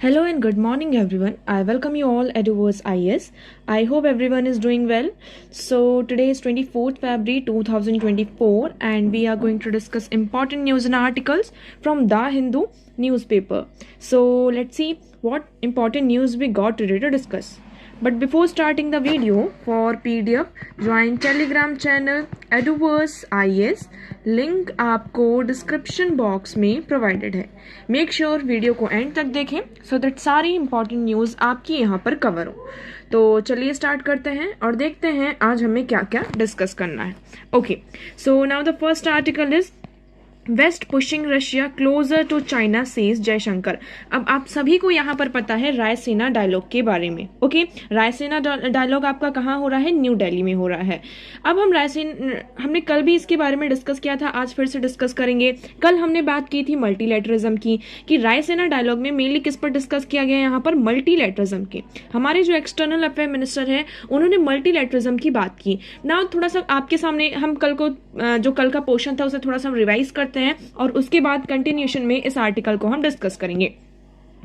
Hello and good morning everyone. I welcome you all at Eduverse IS. I hope everyone is doing well. So today is 24th February 2024 and we are going to discuss important news and articles from The Hindu newspaper. So let's see what important news we got today to discuss. But before starting the video, for PDF, join Telegram channel Eduverse IS. Link आपको description box में provided है. Make sure video को and तक देखें so that सारी important news आपकी यहाँ पर कवर हो. तो चलिए स्टार्ट करते हैं और देखते हैं आज हमें क्या क्या डिस्कस करना है. Okay, so now the first article is west pushing Russia closer to China says Jaishankar. अब आप सभी को यहाँ पर पता है रायसीना डायलॉग के बारे में. ओके, रायसीना डायलॉग आपका कहाँ हो रहा है? न्यू दिल्ली में हो रहा है. अब हम हमने कल भी इसके बारे में डिस्कस किया था, आज फिर से डिस्कस करेंगे. कल हमने बात की थी मल्टीलैटरिज्म की, कि रायसीना डायलॉग में मेनली किस पर डिस्कस किया गया? यहाँ पर मल्टीलैटरिज्म की. हमारे जो एक्सटर्नल अफेयर मिनिस्टर है उन्होंने मल्टीलैटरिज्म की बात की. ना थोड़ा सा आपके सामने हम कल को जो कल का पोर्शन था उसे थोड़ा सा रिवाइज करते हैं और उसके बाद कंटिन्यूएशन में इस आर्टिकल को हम डिस्कस करेंगे.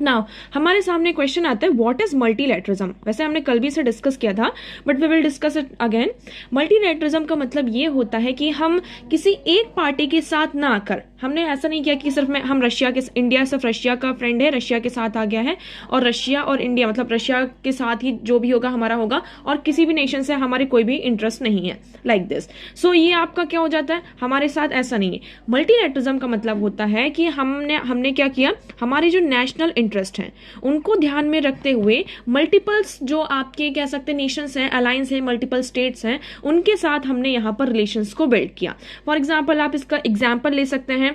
नाउ हमारे सामने क्वेश्चन आता है व्हाट इज मल्टीलैटरिज्म. वैसे हमने कल भी इसे डिस्कस किया था but we will discuss it again. Multilateralism का मतलब ये होता है कि हम किसी एक पार्टी के साथ ना आकर, हमने ऐसा नहीं किया कि सिर्फ हम रशिया के, इंडिया सिर्फ रशिया का फ्रेंड है, रशिया के साथ आ गया है और रशिया और इंडिया मतलब रशिया के साथ ही जो भी होगा हमारा होगा और किसी भी नेशन से हमारे कोई भी इंटरेस्ट नहीं है, लाइक दिस. सो ये आपका क्या हो जाता है? हमारे साथ ऐसा नहीं है. मल्टीलैटरिज्म का मतलब होता है कि हमने क्या किया, हमारे जो नेशनल इंटरेस्ट हैं उनको ध्यान में रखते हुए मल्टीपल्स जो आपके कह सकते हैं नेशंस हैं, अलायंस है, मल्टीपल स्टेट्स हैं, उनके साथ हमने यहाँ पर रिलेशंस को बिल्ड किया. फॉर एग्जांपल आप इसका एग्जांपल ले सकते हैं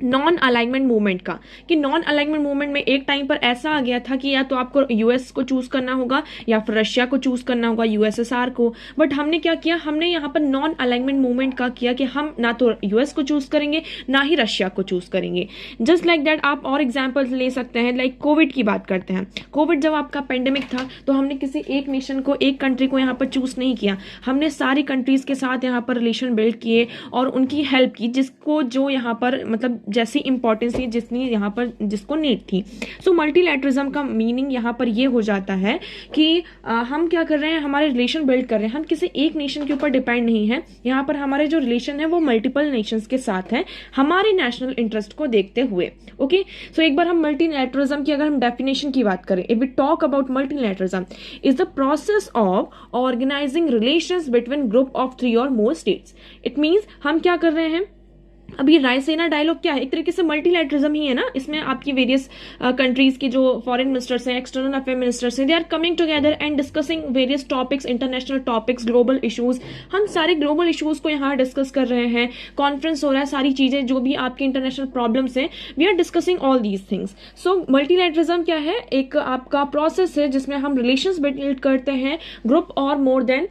नॉन अलाइनमेंट मूवमेंट का, कि नॉन अलाइनमेंट मूवमेंट में एक टाइम पर ऐसा आ गया था कि या तो आपको यूएस को चूज करना होगा या फिर रशिया को चूज करना होगा, यूएसएसआर को. बट हमने क्या किया, हमने यहाँ पर नॉन अलाइनमेंट मूवमेंट का किया कि हम ना तो यूएस को चूज करेंगे ना ही रशिया को चूज करेंगे. जस्ट लाइक दैट आप और एग्जाम्पल ले सकते हैं. लाइक कोविड की बात करते हैं. कोविड जब आपका पेंडेमिक था तो हमने किसी एक नेशन को, एक कंट्री को यहाँ पर चूज नहीं किया, हमने सारी कंट्रीज के साथ यहाँ पर रिलेशन बिल्ड किए और उनकी हेल्प की, जिसको जो यहाँ पर मतलब जैसी इंपॉर्टेंस थी, जितनी यहाँ पर जिसको नीड थी. सो मल्टीलैटरिज्म का मीनिंग यहाँ पर ये हो जाता है कि हम क्या कर रहे हैं, हमारे रिलेशन बिल्ड कर रहे हैं, हम किसी एक नेशन के ऊपर डिपेंड नहीं है. यहाँ पर हमारे जो रिलेशन है वो मल्टीपल नेशंस के साथ है, हमारे नेशनल इंटरेस्ट को देखते हुए. ओके, सो एक बार हम मल्टीलैटरिज्म की अगर हम डेफिनेशन की बात करें, if we talk about multilateralism is the process of organising relations between group of 3 और मोर स्टेट्स. इट मींस हम क्या कर रहे हैं, अब ये रायसीना डायलॉग क्या है? एक तरीके से मल्टीलैटरिज्म ही है ना. इसमें आपकी वेरियस कंट्रीज के जो फॉरेन मिनिस्टर्स हैं, एक्सटर्नल अफेयर मिनिस्टर्स हैं, they are coming together and discussing various topics, international topics, global issues. हम सारे ग्लोबल इश्यूज को यहाँ डिस्कस कर रहे हैं, कॉन्फ्रेंस हो रहा है, सारी चीजें जो भी आपके इंटरनेशनल प्रॉब्लम्स हैं, we are discussing all these things. So multilateralism क्या है? एक आपका प्रोसेस है जिसमें हम रिलेशंस बिल्ड करते हैं ग्रुप और मोर देन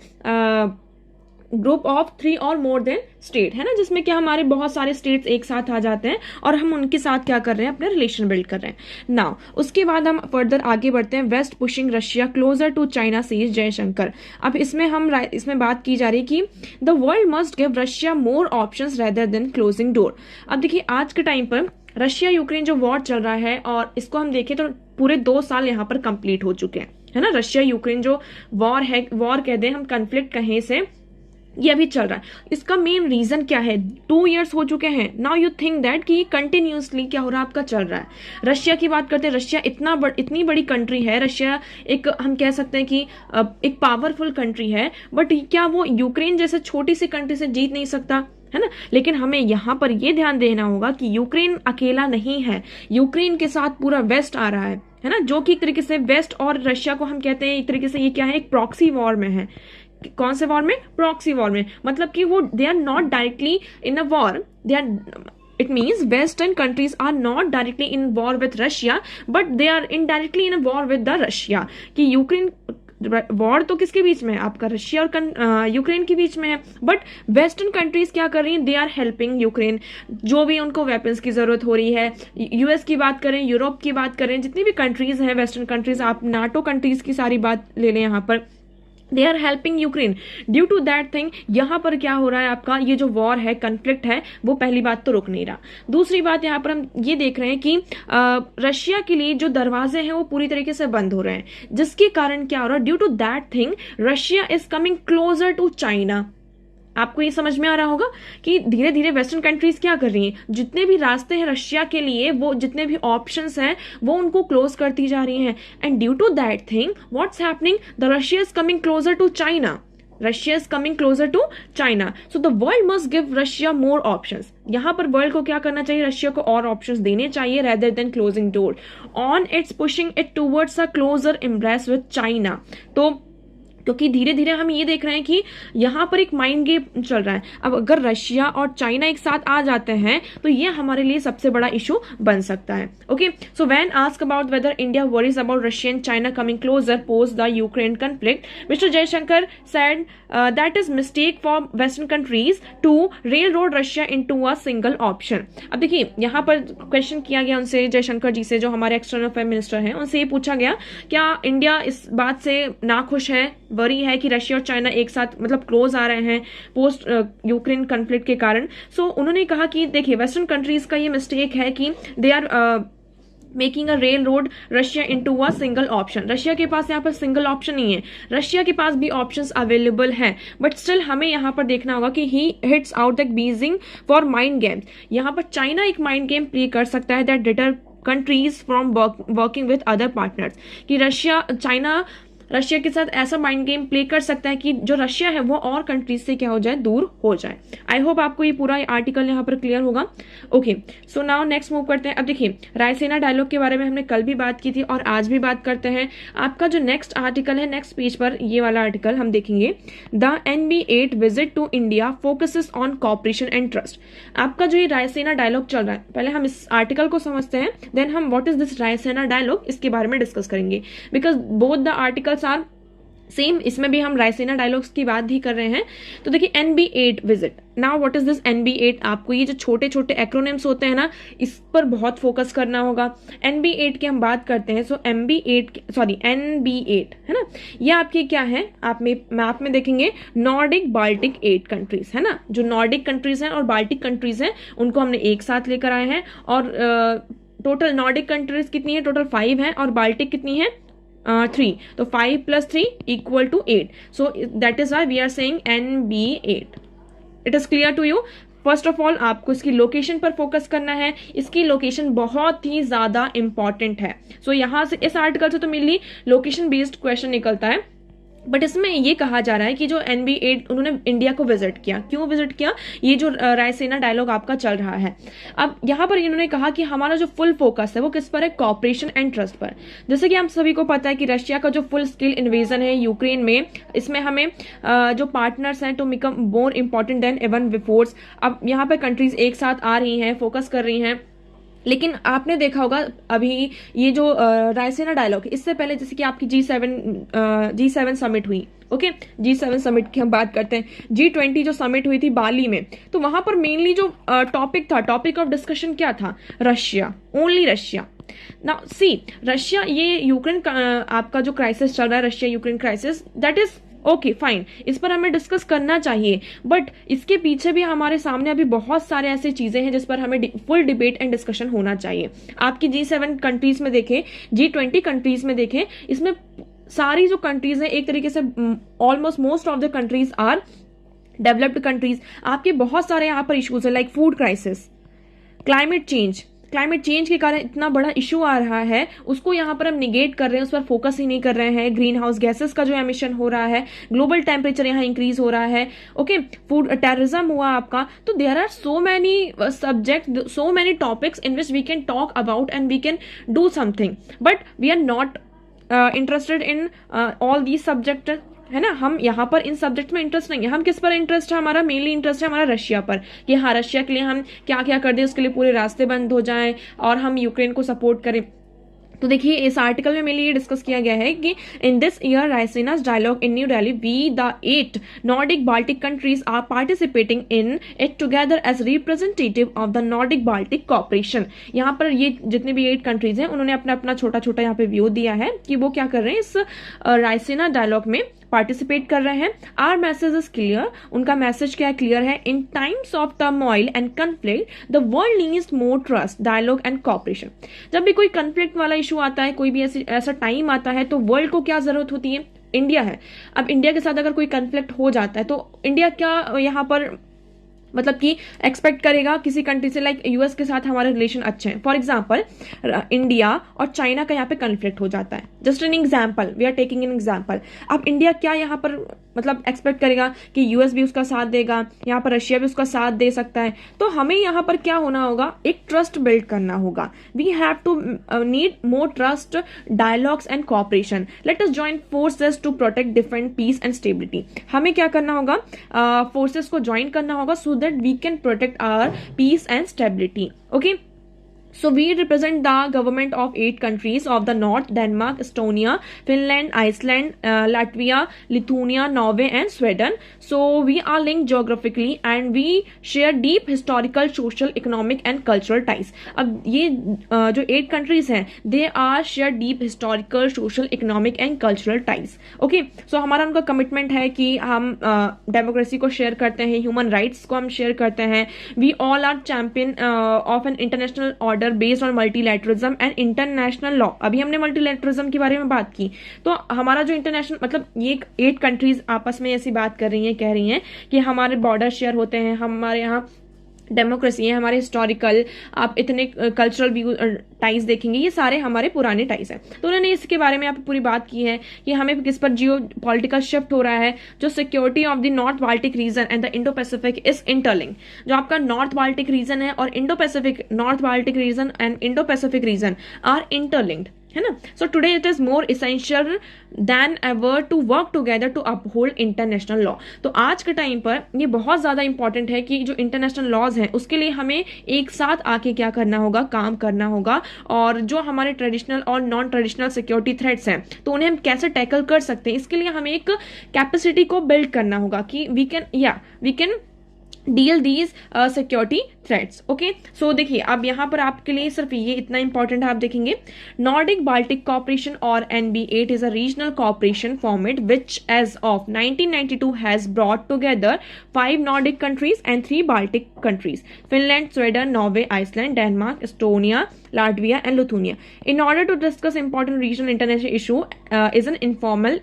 ग्रुप ऑफ 3 और मोर देन स्टेट, है ना, जिसमें क्या हमारे बहुत सारे स्टेट्स एक साथ आ जाते हैं और हम उनके साथ क्या कर रहे हैं, अपने रिलेशन बिल्ड कर रहे हैं. नाउ उसके बाद हम फर्दर आगे बढ़ते हैं. West pushing Russia closer to China says Jaishankar. अब इसमें बात की जा रही कि the world must give Russia more options rather than closing door. अब देखिए आज के टाइम पर रशिया यूक्रेन जो वॉर चल रहा है और इसको हम देखें तो पूरे 2 साल यहाँ पर कंप्लीट हो चुके हैं, है ना. रशिया यूक्रेन जो वॉर है, वॉर कह दें हम, कन्फ्लिक्ट कहें से, ये अभी चल रहा है. इसका मेन रीजन क्या है? 2 इयर्स हो चुके हैं. नाउ यू थिंक दैट कि कंटिन्यूसली क्या हो रहा है, आपका चल रहा है. रशिया की बात करते हैं. रशिया इतनी बड़ी कंट्री है. रशिया एक हम कह सकते हैं कि एक पावरफुल कंट्री है, बट क्या वो यूक्रेन जैसे छोटी सी कंट्री से जीत नहीं सकता, है ना. लेकिन हमें यहाँ पर यह ध्यान देना होगा कि यूक्रेन अकेला नहीं है, यूक्रेन के साथ पूरा वेस्ट आ रहा है ना, जो कि एक तरीके से वेस्ट और रशिया को हम कहते हैं एक तरीके से ये क्या है, एक प्रॉक्सी वॉर में है. कौन से वॉर में? प्रॉक्सी वॉर में. मतलब कि वो they are not directly in a war, they are, it means western countries are not directly in war with Russia but they are indirectly in a war with the Russia. कि Ukraine war तो किसके बीच में है? आपका Russia और Ukraine के बीच में है. बट वेस्टर्न कंट्रीज क्या कर रही हैं? दे आर हेल्पिंग यूक्रेन, जो भी उनको वेपन्स की जरूरत हो रही है. यूएस की बात करें, यूरोप की बात करें, जितनी भी कंट्रीज हैं वेस्टर्न कंट्रीज, आप नाटो कंट्रीज की सारी बात ले लें यहाँ पर, they are helping Ukraine due to that thing. यहां पर क्या हो रहा है, आपका ये जो वॉर है, कन्फ्लिक्ट है, वो पहली बात तो रुक नहीं रहा। दूसरी बात यहां पर हम ये देख रहे हैं कि रशिया के लिए जो दरवाजे हैं वो पूरी तरीके से बंद हो रहे हैं, जिसके कारण क्या हो रहा है, due to that thing Russia is coming closer to China. आपको ये समझ में आ रहा होगा कि धीरे धीरे वेस्टर्न कंट्रीज क्या कर रही हैं, जितने भी रास्ते हैं रशिया के लिए, वो जितने भी ऑप्शंस हैं वो उनको क्लोज करती जा रही हैं। And due to that thing what's happening, the Russia is coming closer to China. Russia is coming closer to China, so the world must give Russia more options. यहां पर वर्ल्ड को क्या करना चाहिए, रशिया को और ऑप्शंस देने चाहिए rather than closing door on its pushing it towards a closer embrace with China. तो क्योंकि धीरे धीरे हम ये देख रहे हैं कि यहां पर एक माइंड गेम चल रहा है। अब अगर रशिया और चाइना एक साथ आ जाते हैं तो ये हमारे लिए सबसे बड़ा इशू बन सकता है। Okay, so when asked about whether India worries about Russia and China coming closer post the Ukraine conflict, mister Jaishankar said that is mistake for western countries to railroad Russia into a single option. अब देखिए यहाँ पर question किया गया उनसे, जयशंकर जी से, जो हमारे एक्सटर्नल अफेयर मिनिस्टर हैं, उनसे ये पूछा गया क्या इंडिया इस बात से नाखुश है, वरी है कि रशिया और चाइना एक साथ मतलब क्लोज आ रहे हैं पोस्ट यूक्रेन कॉन्फ्लिक्ट के कारण। सो उन्होंने कहा कि देखिए वेस्टर्न कंट्रीज का ये मिस्टेक है कि they are making a railroad Russia into a single option. Russia के पास यहाँ पर सिंगल ऑप्शन नहीं है, रशिया के पास भी ऑप्शंस अवेलेबल हैं, बट स्टिल हमें यहाँ पर देखना होगा कि he hits out the Beijing for mind game. यहाँ पर चाइना एक माइंड गेम प्ले कर सकता है that deter countries from working with other partners, कि चाइना रशिया के साथ ऐसा माइंड गेम प्ले कर सकता है कि जो रशिया है वो और कंट्रीज से क्या हो जाए, दूर हो जाए। आई होप आपको ये पूरा आर्टिकल यहाँ पर क्लियर होगा। Okay, so now next move करते हैं। अब देखिए रायसेना डायलॉग के बारे में हमने कल भी बात की थी और आज भी बात करते हैं। आपका जो नेक्स्ट आर्टिकल है, नेक्स्ट पेज पर ये वाला आर्टिकल हम देखेंगे, the NB8 visit to India focuses on cooperation and trust. आपका जो ये रायसेना डायलॉग चल रहा है, पहले हम इस आर्टिकल को समझते हैं, देन हम what is this Raisina dialogue इसके बारे में डिस्कस करेंगे, because both the articles are same. इसमें भी हम रायसेना डायलॉग्स की बात ही कर रहे हैं। तो देखिए NB8 visit, now what is this NB8। आपको ये जो छोटे छोटे एक्रोनिम्स होते हैं ना, इस पर बहुत फोकस करना होगा। NB8 की हम बात करते हैं, सो NB8 है ना, ये आपकी क्या है, आप मैप में देखेंगे नॉर्डिक बाल्टिक 8 कंट्रीज है ना, जो नॉर्डिक कंट्रीज हैं और बाल्टिक कंट्रीज हैं उनको हमने एक साथ लेकर आए हैं। और टोटल नॉर्डिक कंट्रीज कितनी है, टोटल 5 है, और बाल्टिक कितनी है, 3। तो 5 + 3 = 8. So that is why we are saying NB8. It is clear to you? First of all आपको इसकी लोकेशन पर फोकस करना है। इसकी लोकेशन बहुत ही ज्यादा इंपॉर्टेंट है। सो यहाँ से इस आर्टिकल से तो मेनली लोकेशन बेस्ड क्वेश्चन निकलता है, बट इसमें ये कहा जा रहा है कि जो NB8 उन्होंने इंडिया को विजिट किया, क्यों विजिट किया, ये जो रायसेना डायलॉग आपका चल रहा है। अब यहाँ पर इन्होंने कहा कि हमारा जो फुल फोकस है वो किस पर है, कॉपरेशन एंड ट्रस्ट पर। जैसे कि हम सभी को पता है कि रशिया का जो फुल स्केल इन्वेजन है यूक्रेन में, इसमें हमें जो पार्टनर्स हैं to become more important than even before. अब यहाँ पर कंट्रीज एक साथ आ रही हैं, फोकस कर रही हैं, लेकिन आपने देखा होगा अभी ये जो रायसेना डायलॉग, इससे पहले जैसे कि आपकी G7 समिट हुई, ओके, G7 समिट की हम बात करते हैं, G20 जो समिट हुई थी बाली में, तो वहां पर मेनली जो टॉपिक ऑफ डिस्कशन क्या था, Russia, only Russia. Now see Russia, ये यूक्रेन आपका जो क्राइसिस चल रहा है, Russia Ukraine crisis, that is okay fine, इस पर हमें डिस्कस करना चाहिए, बट इसके पीछे भी हमारे सामने अभी बहुत सारे ऐसे चीजें हैं जिस पर हमें फुल डिबेट एंड डिस्कशन होना चाहिए। आपकी G7 कंट्रीज में देखें, G20 कंट्रीज में देखें, इसमें सारी जो कंट्रीज हैं एक तरीके से almost most of the countries are developed countries. आपके बहुत सारे यहाँ पर इश्यूज है, like food crisis, climate change के कारण इतना बड़ा इशू आ रहा है, उसको यहाँ पर हम निगेट कर रहे हैं, उस पर फोकस ही नहीं कर रहे हैं। ग्रीन हाउस गैसेस का जो एमिशन हो रहा है, ग्लोबल टेम्परेचर यहाँ इंक्रीज हो रहा है, ओके, फूड टेररिज्म हुआ आपका। तो there are so many subject, so many topics in which we can talk about and we can do something, but we are not interested in all these subject, है ना। हम यहाँ पर इन subject में interest नहीं है। हम किस पर इंटरेस्ट है, हमारा मेनली इंटरेस्ट है हमारा रशिया पर, कि हाँ रशिया के लिए हम क्या क्या कर दें, उसके लिए पूरे रास्ते बंद हो जाएं और हम यूक्रेन को सपोर्ट करें। तो देखिए इस आर्टिकल में मेनली ये डिस्कस किया गया है कि in this year Raisina's dialogue in new Delhi, we the 8 Nordic Baltic countries are participating in it together as representative of the Nordic Baltic cooperation. यहाँ पर ये जितने भी 8 कंट्रीज हैं उन्होंने अपना अपना छोटा छोटा यहाँ पे व्यू दिया है कि वो क्या कर रहे हैं इस रायसेना डायलॉग में पार्टिसिपेट कर रहे हैं। आर मैसेज इज क्लियर, उनका मैसेज क्या क्लियर है, in times of turmoil and conflict the world needs more trust, dialogue and cooperation. जब भी कोई कन्फ्लिक्ट वाला इशू आता है, कोई भी ऐसा टाइम आता है, तो वर्ल्ड को क्या जरूरत होती है, इंडिया है। अब इंडिया के साथ अगर कोई कन्फ्लिक्ट हो जाता है तो इंडिया क्या यहाँ पर मतलब कि एक्सपेक्ट करेगा किसी कंट्री से, लाइक यूएस के साथ हमारे रिलेशन अच्छे हैं। फॉर एग्जाम्पल इंडिया और चाइना का यहाँ पे कन्फ्लिक्ट हो जाता है, just an example, we are taking an example. अब इंडिया क्या यहाँ पर मतलब एक्सपेक्ट करेगा कि यूएस भी उसका साथ देगा, यहाँ पर रशिया भी उसका साथ दे सकता है। तो हमें यहाँ पर क्या होना होगा, एक ट्रस्ट बिल्ड करना होगा। We have to need more trust, dialogues and cooperation. Let us join forces to protect, defend peace and stability. हमें क्या करना होगा, फोर्सेस को ज्वाइन करना होगा so that we can protect our peace and stability. Okay, so we represent the government of 8 countries of the north: Denmark, Estonia, Finland, Iceland, Latvia, Lithuania, Norway and Sweden. So we are linked geographically and we share deep historical, social, economic and cultural ties. अब ये जो 8 countries हैं, they are share deep historical, social, economic and cultural ties. Okay, so हमारा उनका commitment है कि हम democracy को शेयर करते हैं, ह्यूमन राइट्स को हम शेयर करते हैं। We all are champion of an international order based on multilateralism and international law. अभी हमने मल्टीलैटरलिज्म के बारे में बात की, तो हमारा जो इंटरनेशनल मतलब ये 8 कंट्रीज आपस में ऐसी बात कर रही हैं, कह रही हैं कि हमारे बॉर्डर शेयर होते हैं, हमारे यहाँ डेमोक्रेसी है, हमारे हिस्टोरिकल, आप इतने कल्चरल व्यू टाइज देखेंगे, ये सारे हमारे पुराने टाइज हैं। तो उन्होंने इसके बारे में यहाँ पे पूरी बात की है कि हमें किस पर जियो पॉलिटिकल शिफ्ट हो रहा है, जो security of the north Baltic region and the Indo Pacific is interlink. जो आपका नॉर्थ बाल्टिक रीजन है और Indo Pacific, north Baltic region and Indo Pacific region are interlinked, है ना। So today it is more essential than ever to work together to uphold international law. तो आज के time पर ये बहुत ज्यादा इंपॉर्टेंट है कि जो इंटरनेशनल लॉज हैं उसके लिए हमें एक साथ आके क्या करना होगा, काम करना होगा। और जो हमारे ट्रेडिशनल और नॉन ट्रेडिशनल सिक्योरिटी थ्रेट्स हैं तो उन्हें हम कैसे टैकल कर सकते हैं, इसके लिए हमें एक कैपेसिटी को बिल्ड करना होगा कि we can deal these security threats. Okay, so देखिए अब यहाँ पर आपके लिए सिर्फ ये इतना इंपॉर्टेंट है, आप देखेंगे नॉर्डिक बाल्टिक कॉर्पोरेशन और NB8 is a regional cooperation format which as of 1992 has brought together 5 Nordic countries and 3 Baltic countries: Finland, Sweden, Norway, Iceland, Denmark, Estonia, Latvia and Lithuania in order to discuss important regional international issue is an informal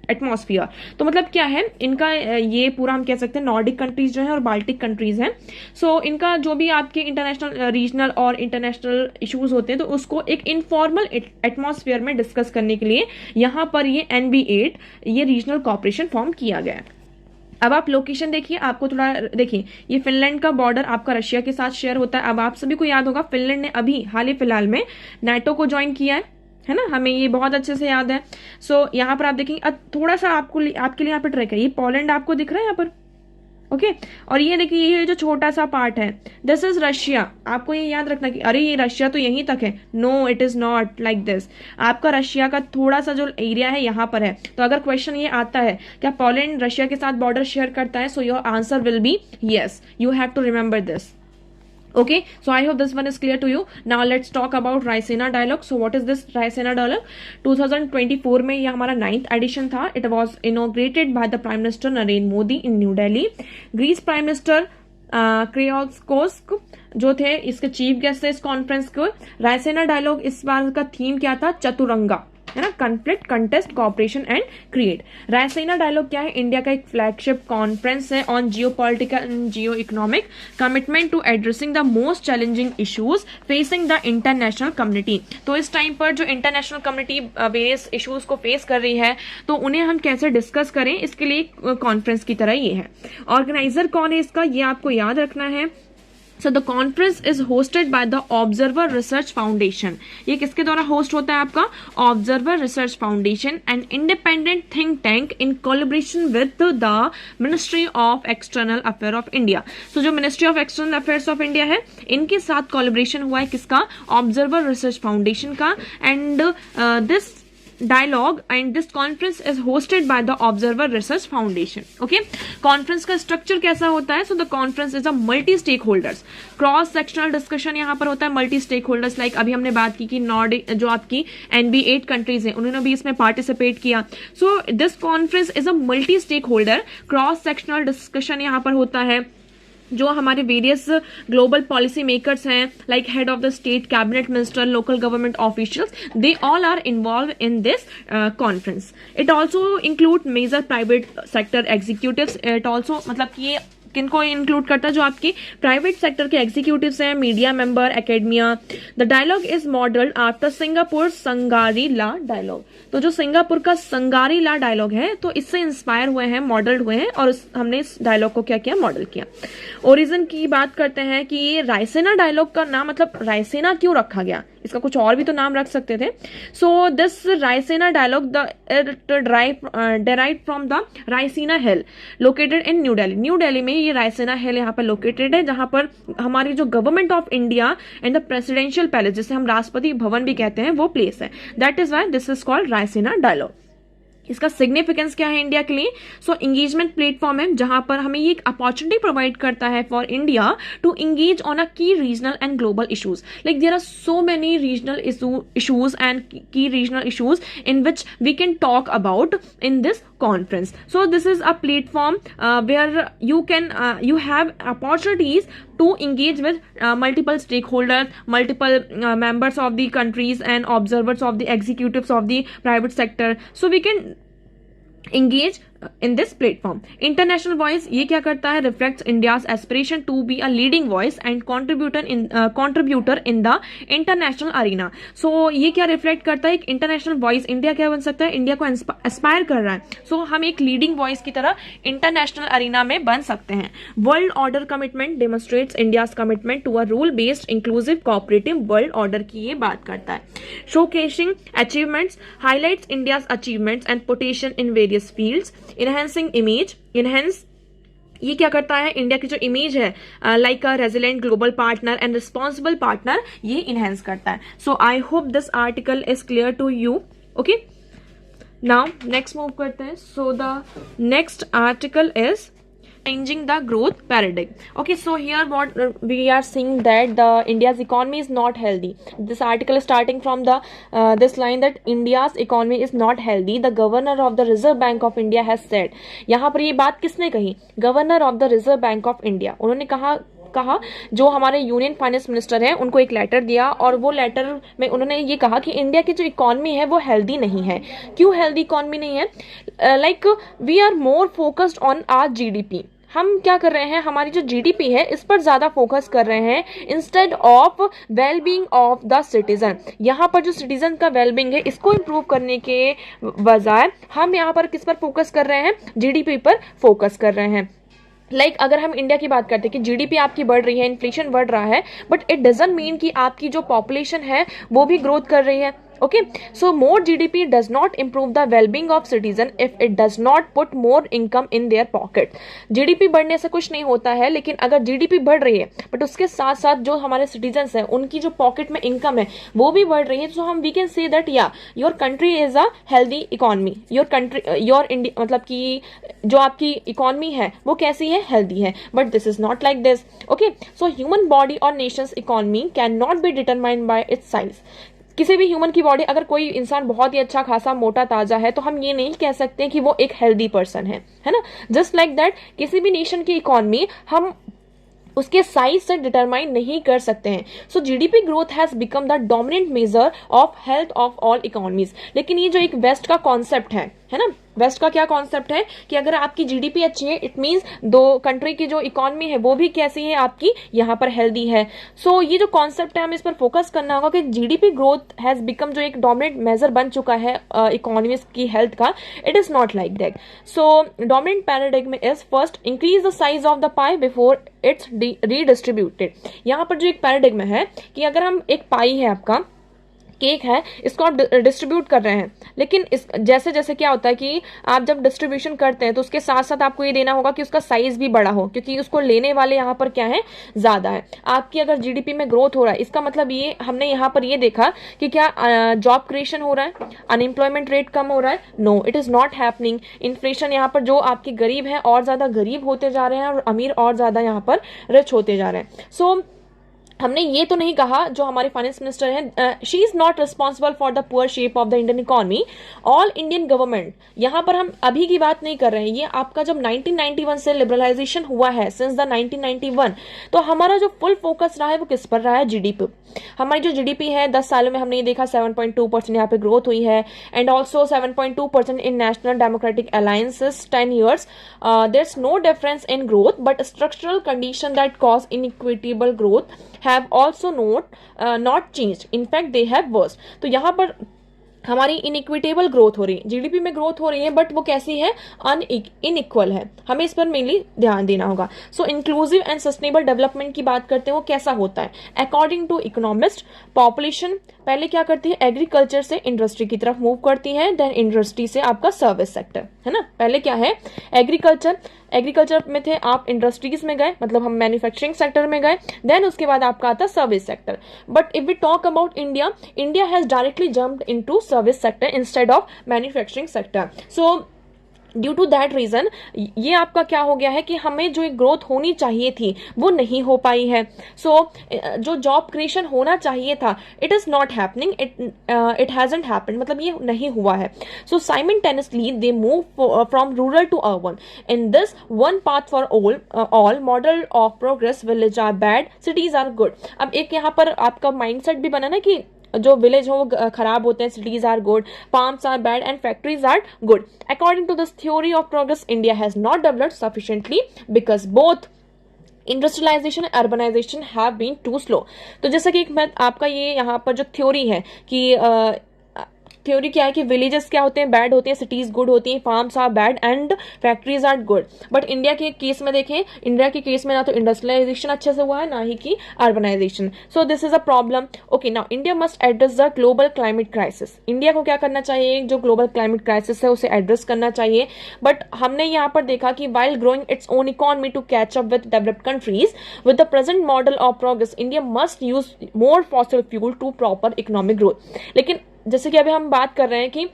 atmosphere. तो मतलब क्या है इनका, ये पूरा हम कह सकते हैं नॉर्डिक कंट्रीज जो है और बाल्टिक कंट्रीज हैं। सो इनका जो भी आपके इंटरनेशनल, रीजनल और इंटरनेशनल इश्यूज होते हैं तो उसको एक इनफॉर्मल एटमॉस्फेयर में डिस्कस करने के लिए यहाँ पर ये NB8 ये रीजनल कॉर्पोरेशन फॉर्म किया गया है। अब आप लोकेशन देखिए, आपको थोड़ा देखिए, ये फिनलैंड का बॉर्डर आपका रशिया के साथ शेयर होता है। अब आप सभी को याद होगा फिनलैंड ने अभी हाल ही फिलहाल में नाटो को ज्वाइन किया है ना, हमें ये बहुत अच्छे से याद है। सो यहाँ पर आप देखेंगे, अब थोड़ा सा आपके लिए यहाँ पे ट्रैक है, ये पोलैंड आपको दिख रहा है यहाँ पर, ओके। और ये देखिए ये जो छोटा सा पार्ट है दिस इज रशिया। आपको ये याद रखना कि अरे ये रशिया तो यहीं तक है, no it is not like this. आपका रशिया का थोड़ा सा जो एरिया है यहाँ पर है। तो अगर क्वेश्चन ये आता है क्या पोलैंड रशिया के साथ बॉर्डर शेयर करता है, so your answer will be yes, you have to remember this. Okay, so I hope this one is clear to you. Now let's talk about Raisina Dialogue. So what is this Raisina Dialogue? 2024 में ये हमारा 9th edition था. It was inaugurated by the Prime Minister Narendra Modi in New Delhi. Greece Prime Minister क्रियोस्कोस जो थे इसके chief guest थे इस conference को। रायसेना डायलॉग इस बार का थीम क्या था, चतुरंगा, है ना, conflict, contest, cooperation and create. Raisina dialogue क्या है, इंडिया का एक फ्लैगशिप कॉन्फ्रेंस है on geopolitical and geoeconomic commitment to addressing the most challenging issues facing the international community. तो इस टाइम पर जो इंटरनेशनल कम्युनिटी वेरियस इश्यूज को फेस कर रही है तो उन्हें हम कैसे डिस्कस करें, इसके लिए कॉन्फ्रेंस की तरह ये है। ऑर्गेनाइजर कौन है इसका, ये आपको याद रखना है। So the conference is hosted by the Observer Research Foundation. ये किसके द्वारा होस्ट होता है आपका, Observer Research Foundation, an independent think tank in collaboration with the Ministry of External Affairs of India. So जो Ministry of External Affairs of India है इनके साथ collaboration हुआ है किसका, Observer Research Foundation का। And this dialogue and this conference is hosted by the Observer Research Foundation. Okay, conference का structure कैसा होता है? So the conference is a multi stakeholders cross sectional discussion यहाँ पर होता है multi stakeholders, like अभी हमने बात की कि नॉर्डिक जो आपकी NB 8 कंट्रीज हैं उन्होंने भी इसमें पार्टिसिपेट किया. So this conference is a multi stakeholder cross sectional discussion यहाँ पर होता है. जो हमारे वेरियस ग्लोबल पॉलिसी मेकर्स हैं, like head of the state, cabinet minister, local government officials, they all are involve in this conference. It also include major private sector executives. It also मतलब कि ये किनको इंक्लूड करता है? जो आपकी प्राइवेट सेक्टर के एग्जीक्यूटिव्स हैं, media member, academia. The dialogue is modelled after Singapore Shangri La dialogue. तो जो सिंगापुर का संगारी ला डायलॉग है तो इससे इंस्पायर हुए हैं, मॉडल्ड हुए हैं और हमने इस डायलॉग को क्या किया? मॉडल किया. ओरिजिन की बात करते हैं कि ये रायसेना डायलॉग का नाम मतलब रायसेना क्यों रखा गया? इसका कुछ और भी तो नाम रख सकते थे. So this Raisina dialogue derived from the Raisina hill located in new Delhi. New Delhi में ये रायसेना हिल यहाँ पर लोकेटेड है, जहां पर हमारी जो government of India and the presidential palace, जिसे हम राष्ट्रपति भवन भी कहते हैं, वो प्लेस है. That is why this is called Raisina dialogue. इसका सिग्निफिकेंस क्या है इंडिया के लिए? सो एंगेजमेंट प्लेटफॉर्म है जहां पर हमें ये एक अपॉर्चुनिटी प्रोवाइड करता है for India to engage on a key regional and global issues. Like there are so many regional issues and key regional issues in which we can talk about in this conference. So this is a platform where you have opportunities to engage with multiple stakeholders, multiple members of the countries and observers of the executives of the private sector. So we can engage in this platform. International voice ये क्या करता है? Reflects India's aspiration to be a leading voice and contributor in the international arena. So ये क्या reflect करता है? एक international voice India क्या बन सकता है? इंडिया को aspire कर रहा है. So हम एक leading voice की तरह international arena में बन सकते हैं. World order commitment demonstrates India's commitment to a rule-based, inclusive, cooperative world order की ये बात करता है. Showcasing achievements highlights India's achievements and potential in various fields. Enhancing image, enhance ये क्या करता है? इंडिया की जो इमेज है like a resilient global partner and responsible partner, ये इनहेंस करता है. So I hope this article is clear to you. Okay, now next move करते हैं. So the next article is changing the growth paradigm. Okay, so here what we are seeing that the India's economy is not healthy. This article is starting from the this line that India's economy is not healthy. The governor of the Reserve Bank of India has said. यहाँ पर ये बात किसने कही? Governor of the reserve bank of India. उन्होंने कहा जो हमारे यूनियन फाइनेंस मिनिस्टर हैं उनको एक लेटर दिया और वो लेटर में उन्होंने ये कहा कि इंडिया की जो इकोनॉमी है वो हेल्दी नहीं है. क्यों हेल्दी इकोनॉमी नहीं है? Like we are more focused on our GDP. हम क्या कर रहे हैं? हमारी जो जीडीपी है इस पर ज्यादा फोकस कर रहे हैं instead of wellbeing of the citizen. यहाँ पर जो सिटीजन का वेलबींग है इसको इम्प्रूव करने के बजाय हम यहाँ पर किस पर फोकस कर रहे हैं? जीडीपी पर फोकस कर रहे हैं. लाइक अगर हम इंडिया की बात करते हैं कि जीडीपी आपकी बढ़ रही है, इन्फ्लेशन बढ़ रहा है, बट इट डजंट मीन कि आपकी जो पॉपुलेशन है वो भी ग्रोथ कर रही है. Okay, so more GDP does not improve the well-being of citizen if it does not put more income in their pocket. GDP बढ़ने से कुछ नहीं होता है, लेकिन अगर GDP बढ़ रही है बट उसके साथ साथ जो हमारे सिटीजन्स हैं उनकी जो पॉकेट में इनकम है वो भी बढ़ रही है, तो हम वी कैन से दैट या your country is a healthy economy. Your India मतलब कि जो आपकी इकोनॉमी है वो कैसी है? हेल्दी है. But this is not like this. Okay, so human body और nations economy can not be determined by its size. किसी भी ह्यूमन की बॉडी, अगर कोई इंसान बहुत ही अच्छा खासा मोटा ताजा है तो हम ये नहीं कह सकते कि वो एक हेल्दी पर्सन है ना. जस्ट लाइक दैट किसी भी नेशन की इकोनॉमी हम उसके साइज से डिटरमाइन नहीं कर सकते हैं. So GDP growth has become the dominant measure of health of all economies. लेकिन ये जो एक वेस्ट का कॉन्सेप्ट है ना, वेस्ट का क्या कॉन्सेप्ट है कि अगर आपकी जीडीपी अच्छी है इट मींस दो कंट्री की जो इकोनॉमी है वो भी कैसी है? आपकी यहाँ पर हेल्दी है. सो ये जो कॉन्सेप्ट है हमें इस पर फोकस करना होगा कि जीडीपी ग्रोथ हैज बिकम जो एक डोमिनेंट मेजर बन चुका है इकोनॉमीज की हेल्थ का, it is not like that. So dominant paradigm is first increase the size of the pie before it's redistributed. यहाँ पर जो एक पैराडाइग्म है कि अगर हम एक पाई है आपका केक है इसको आप डिस्ट्रीब्यूट कर रहे हैं, लेकिन इस जैसे जैसे क्या होता है कि आप जब डिस्ट्रीब्यूशन करते हैं तो उसके साथ साथ आपको ये देना होगा कि उसका साइज भी बड़ा हो, क्योंकि उसको लेने वाले यहाँ पर क्या है, ज्यादा है। आपकी अगर जीडीपी में ग्रोथ हो रहा है, इसका मतलब ये हमने यहाँ पर ये देखा कि क्या जॉब क्रिएशन हो रहा है, अनएम्प्लॉयमेंट रेट कम हो रहा है? No, it is not happening. Inflation यहाँ पर जो आपके गरीब है और ज्यादा गरीब होते जा रहे हैं और अमीर और ज्यादा यहाँ पर रिच होते जा रहे हैं। सो हमने ये तो नहीं कहा, जो हमारे फाइनेंस मिनिस्टर हैं, she is not responsible for the poor shape of the Indian economy, all Indian government. यहाँ पर हम अभी की बात नहीं कर रहे हैं, ये आपका जब 1991 से लिबरलाइजेशन हुआ है, सिंस द 1991, तो हमारा जो फुल फोकस रहा है वो किस पर रहा है? जीडीपी। हमारी जो जीडीपी है 10 सालों में हमने ये देखा 7.2% यहाँ पे ग्रोथ हुई है, and also 7.2% in national democratic alliances 10 years. There's no difference in growth, but structural conditions that cause inequitable growth have also not changed. In fact, they have worse. तो यहाँ पर हमारी इनइक्विटेबल ग्रोथ हो रही है, GDP में growth हो रही है, बट वो कैसी है? इनइक्वल है। हमें इस पर मेनली ध्यान देना होगा। सो इंक्लूसिव एंड सस्टेनेबल डेवलपमेंट की बात करते हैं, वो कैसा होता है? अकॉर्डिंग टू इकोनॉमिस्ट, पॉपुलेशन पहले क्या करती है? एग्रीकल्चर से इंडस्ट्री की तरफ मूव करती है, देन इंडस्ट्री से आपका सर्विस सेक्टर, है ना। पहले क्या है? एग्रीकल्चर में थे आप, इंडस्ट्रीज में गए, मतलब हम मैन्युफैक्चरिंग सेक्टर में गए, देन उसके बाद आपका आता service sector. But if we talk about India, India has directly jumped into service sector instead of manufacturing sector. So due to that reason ये आपका क्या हो गया है कि हमें जो एक ग्रोथ होनी चाहिए थी वो नहीं हो पाई है। सो जो जॉब क्रिएशन होना चाहिए था, it is not happening, it hasn't happened, मतलब ये नहीं हुआ है। So simultaneously they move from rural to urban in this one path for all model of progress, village are bad, cities are good. अब एक यहाँ पर आपका माइंडसेट भी बना ना कि जो विलेज हो वो खराब होते हैं, cities are good, farms are bad and factories are good. According to this theory of progress, India has not developed sufficiently because both industrialisation and urbanisation have been too slow. तो जैसा कि आपका ये यहाँ पर जो थ्योरी है कि थ्योरी क्या है कि विलेजेस क्या होते हैं? बैड होते हैं, सिटीज गुड होती हैं, farms are bad and factories are good. But India के केस में देखें, इंडिया के केस में ना तो इंडस्ट्रियलाइजेशन अच्छे से हुआ है, ना ही कि urbanisation. So this is a problem. Okay, now India must address the global climate crisis. India को क्या करना चाहिए? जो ग्लोबल क्लाइमेट क्राइसिस है उसे एड्रेस करना चाहिए। बट हमने यहाँ पर देखा कि while growing its own economy to catch up with developed countries with the present model of progress, India must use more fossil fuel to proper economic growth. लेकिन जैसे कि अभी हम बात कर रहे हैं कि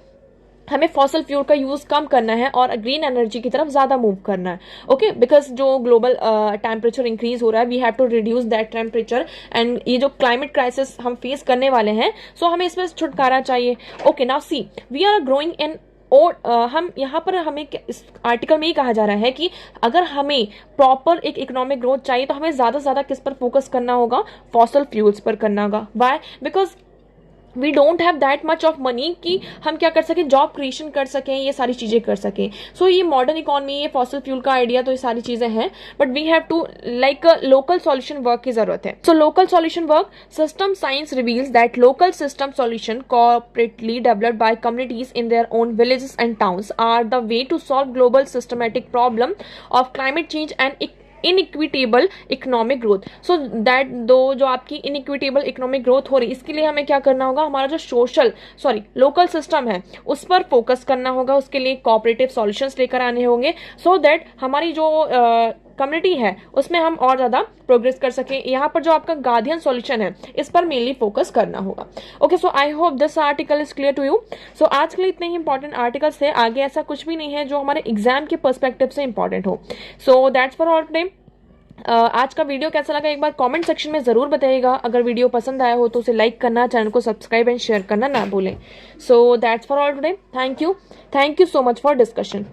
हमें फॉसल फ्यूल का यूज कम करना है और ग्रीन एनर्जी की तरफ ज्यादा मूव करना है। ओके, बिकॉज जो ग्लोबल टेम्परेचर इंक्रीज हो रहा है, we have to reduce that temperature, and ये जो क्लाइमेट क्राइसिस हम फेस करने वाले हैं, सो हमें इसमें छुटकारा चाहिए। Okay, now see we are growing in और हम यहाँ पर हमें इस आर्टिकल में ये कहा जा रहा है कि अगर हमें प्रॉपर एक इकोनॉमिक ग्रोथ चाहिए तो हमें ज्यादा से ज्यादा किस पर फोकस करना होगा? फॉसल फ्यूल्स पर करना होगा। Why? Because we don't have that much of money कि हम क्या कर सकें, जॉब क्रिएशन कर सकें, ये सारी चीजें कर सकें। सो ये मॉडर्न इकोनॉमी, ये फॉसिल फ्यूल का आइडिया, तो ये सारी चीजें हैं, but we have to like local solution work की जरूरत है। So local solution work, system science reveals that local system solution corporately developed by communities in their own villages and towns are the way to solve global systematic problem of climate change and inequitable economic growth. So that जो आपकी inequitable economic growth हो रही है, इसके लिए हमें क्या करना होगा? हमारा जो लोकल सिस्टम है उस पर फोकस करना होगा, उसके लिए कोऑपरेटिव सॉल्यूशंस लेकर आने होंगे, सो दैट हमारी जो कम्युनिटी है उसमें हम और ज्यादा प्रोग्रेस कर सकें। यहाँ पर जो आपका गार्डियन सॉल्यूशन है इस पर मेनली फोकस करना होगा। Okay, so I hope this article is clear to you. So आज के लिए इतने ही इंपॉर्टेंट आर्टिकल्स थे, आगे ऐसा कुछ भी नहीं है जो हमारे एग्जाम के पर्सपेक्टिव से इंपॉर्टेंट हो। So that's for all today. आज का वीडियो कैसा लगा एक बार कमेंट सेक्शन में जरूर बताइएगा। अगर वीडियो पसंद आया हो तो उसे लाइक करना, चैनल को सब्सक्राइब एंड शेयर करना ना भूलें। So that's for all today. Thank you so much for discussion.